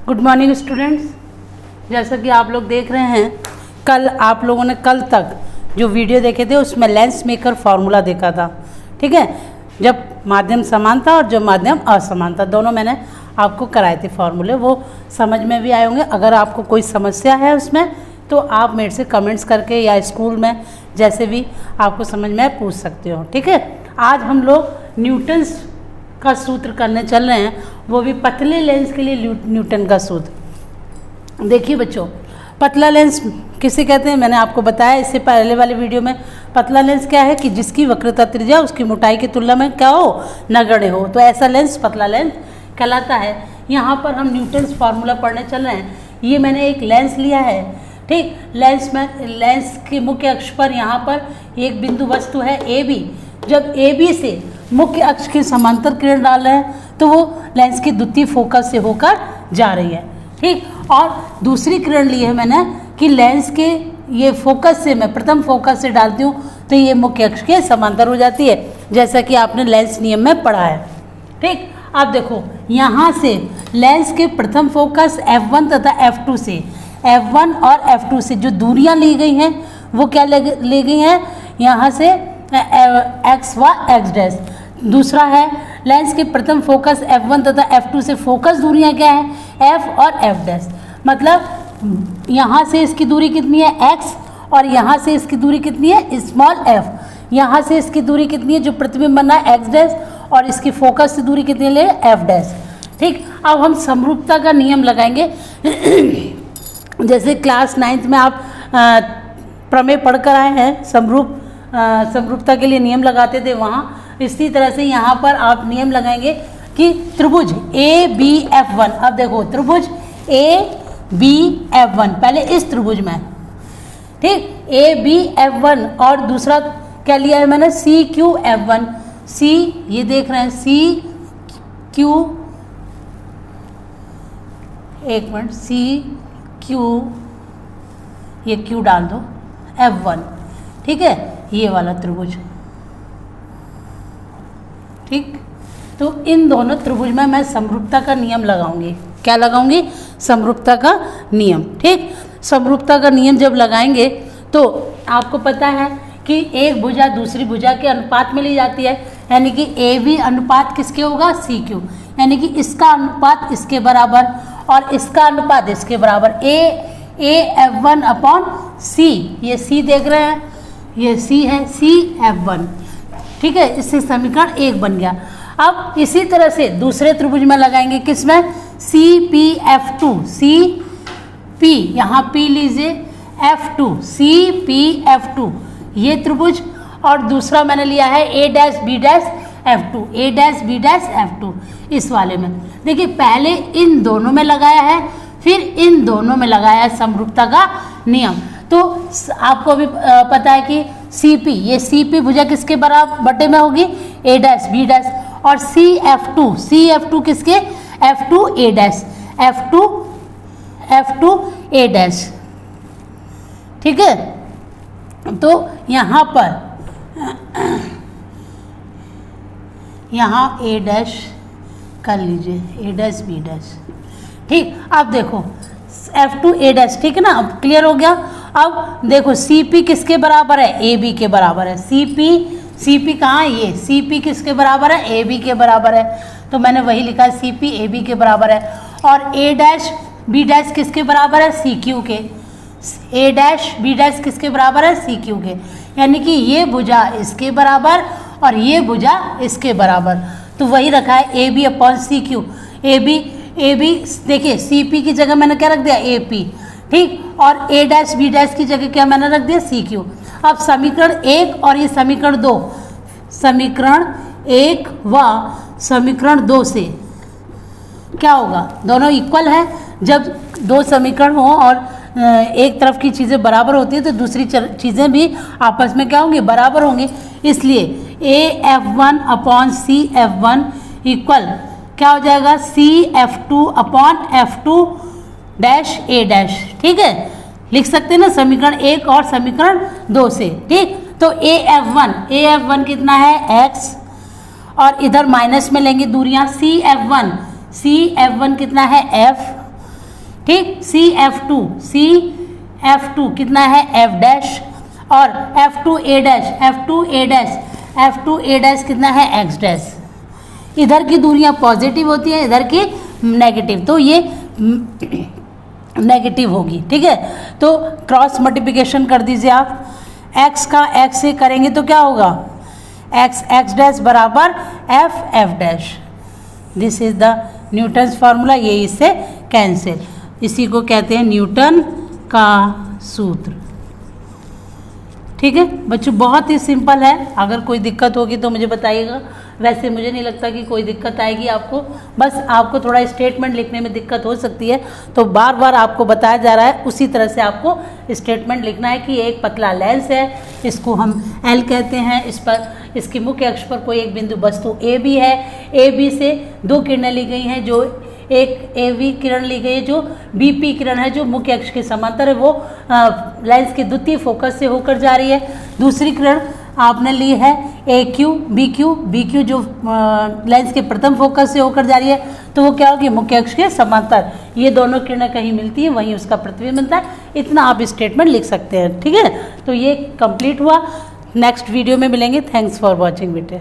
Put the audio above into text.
Good morning students. जैसा कि आप लोग देख रहे हैं, कल आप लोगों ने कल तक जो वीडियो देखे थे उसमें लेंस मेकर फार्मूला देखा था। ठीक है, जब माध्यम समान था और जब माध्यम असमान था, दोनों मैंने आपको कराए थे फार्मूले। वो समझ में भी आए होंगे। अगर आपको कोई समस्या है उसमें तो आप मेरे से कमेंट्स करके या स्कूल में जैसे भी आपको समझ में पूछ सकते हो। ठीक है, आज हम लोग न्यूटन्स का सूत्र करने चल रहे हैं, वो भी पतले लेंस के लिए न्यूटन का सूत्र। देखिए बच्चों, पतला लेंस किसे कहते हैं मैंने आपको बताया इससे पहले वाले वीडियो में। पतला लेंस क्या है कि जिसकी वक्रता त्रिज्या उसकी मोटाई की तुलना में क्या हो, नगण्य हो, तो ऐसा लेंस पतला लेंस कहलाता है। यहाँ पर हम न्यूटन्स फार्मूला पढ़ने चल रहे हैं। ये मैंने एक लेंस लिया है। ठीक, लेंस के मुख्य अक्ष पर यहाँ पर एक बिंदु वस्तु है ए बी। जब ए बी से मुख्य अक्ष के समांतर किरण डाल रहे हैं तो वो लेंस की द्वितीय फोकस से होकर जा रही है। ठीक, और दूसरी किरण ली है मैंने कि लेंस के ये फोकस से मैं प्रथम फोकस से डालती हूँ तो ये मुख्य अक्ष के समांतर हो जाती है, जैसा कि आपने लेंस नियम में पढ़ा है। ठीक, अब देखो यहाँ से लेंस के प्रथम फोकस F1 तथा F2 से, F1 और F2 से जो दूरियाँ ली गई हैं वो क्या ली गई हैं, यहाँ से x व x डैश। दूसरा है लेंस के प्रथम फोकस F1 तथा F2 से फोकस दूरियां क्या है, f और f डैश। मतलब यहाँ से इसकी दूरी कितनी है x और यहाँ से इसकी दूरी कितनी है स्मॉल f। यहाँ से इसकी दूरी कितनी है जो प्रतिबिंब बना है x डैश और इसकी फोकस से दूरी कितनी ले f डैश। ठीक, अब हम समरूपता का नियम लगाएंगे। जैसे क्लास 9th में आप प्रमेय पढ़कर आए हैं, समरूपता के लिए नियम लगाते थे वहाँ, इसी तरह से यहाँ पर आप नियम लगाएंगे कि त्रिभुज ए बी एफ वन। अब देखो त्रिभुज ए बी एफ वन, पहले इस त्रिभुज में, ठीक, ए बी एफ वन और दूसरा क्या लिया है मैंने, सी क्यू एफ वन। सी ये देख रहे हैं, सी क्यू, एक मिनट, सी क्यू, ये क्यू डाल दो, एफ वन। ठीक है, ये वाला त्रिभुज। ठीक, तो इन दोनों त्रिभुज में मैं समरूपता का नियम लगाऊंगी। क्या लगाऊंगी, समरूपता का नियम। ठीक, समरूपता का नियम जब लगाएंगे तो आपको पता है कि एक भुजा दूसरी भुजा के अनुपात में ली जाती है, यानी कि ए बी अनुपात किसके होगा, सी क्यू, यानी कि इसका अनुपात इसके बराबर और इसका अनुपात इसके बराबर, ए एफ वन अपॉन सी। ये सी देख रहे हैं, ये सी है, सी एफ वन। ठीक है, इससे समीकरण 1 बन गया। अब इसी तरह से दूसरे त्रिभुज में लगाएंगे, किसमें, C P F two, C P, यहाँ पी लीजिए, F two, C P F two, ये त्रिभुज। और दूसरा मैंने लिया है A dash B dash F two, A dash B dash F two, इस वाले में। देखिए पहले इन दोनों में लगाया है, फिर इन दोनों में लगाया है समरूपता का नियम। तो आपको भी पता है कि सी पी, ये सी पी भुजा किसके बराबर बटे में होगी, ए डैश बी डैश, और सी एफ टू किसके, F two A dash, F two A dash. ठीक है, तो यहाँ पर यहाँ ए डैश कर लीजिए, ए डैश बी डैश। ठीक, अब देखो एफ टू ए डैश, ठीक है ना, अब क्लियर हो गया। अब देखो सी पी किसके बराबर है, ए बी के बराबर है। सी पी कहाँ है, ये सी पी किसके बराबर है, ए बी के बराबर है, तो मैंने वही लिखा है, सी पी ए बी के बराबर है। और ए डैश बी डैश किसके बराबर है, सी क्यू के। ए डैश बी डैश किसके बराबर है, सी क्यू के, यानी कि ये भुजा इसके बराबर और ये भुजा इसके बराबर, तो वही रखा है A B upon C Q. A B देखिए सी पी की जगह मैंने क्या रख दिया, ए पी। ठीक, और ए डैश बी डैश की जगह क्या मैंने रख दिया, सी क्यू। अब समीकरण 1 और ये समीकरण 2, समीकरण 1 व समीकरण 2 से क्या होगा, दोनों इक्वल है। जब दो समीकरण हो और एक तरफ की चीज़ें बराबर होती है तो दूसरी चीज़ें भी आपस में क्या होंगी, बराबर होंगी। इसलिए A F one upon C F one equal क्या हो जाएगा, C F two upon F two dash A dash. ठीक है, लिख सकते हैं ना समीकरण 1 और समीकरण 2 से। ठीक, तो ए एफ वन कितना है, x, और इधर माइनस में लेंगे दूरियां, सी एफ वन कितना है, f, ठीक। CF2 कितना है F डैश, और F2A डैश कितना है X डैश। इधर की दूरियां पॉजिटिव होती हैं, इधर की नेगेटिव, तो ये नेगेटिव होगी, ठीक है। तो क्रॉस मल्टीप्लिकेशन कर दीजिए आप, x का x से करेंगे तो क्या होगा, x डैश बराबर f dash. This is the Newton's formula, ये इससे कैंसिल, इसी को कहते हैं न्यूटन का सूत्र। ठीक है बच्चों, बहुत ही सिंपल है। अगर कोई दिक्कत होगी तो मुझे बताइएगा, वैसे मुझे नहीं लगता कि कोई दिक्कत आएगी आपको, बस आपको थोड़ा स्टेटमेंट लिखने में दिक्कत हो सकती है, तो बार बार आपको बताया जा रहा है उसी तरह से आपको स्टेटमेंट लिखना है कि एक पतला लेंस है, इसको हम L कहते हैं, इस पर इसके मुख्य अक्ष पर कोई एक बिंदु वस्तु ए बी है, ए बी से दो किरणें ली गई हैं, जो एक AV किरण ली गई है जो BP किरण है, जो मुख्य अक्ष के समांतर है, वो लेंस के द्वितीय फोकस से होकर जा रही है। दूसरी किरण आपने ली है AQ BQ जो लेंस के प्रथम फोकस से होकर जा रही है, तो वो क्या होगी, मुख्य अक्ष के समांतर। ये दोनों किरणें कहीं मिलती है, वहीं उसका प्रतिबिंब बनता है। इतना आप स्टेटमेंट लिख सकते हैं, ठीक है। तो ये कंप्लीट हुआ, नेक्स्ट वीडियो में मिलेंगे। थैंक्स फॉर वॉचिंग बेटे।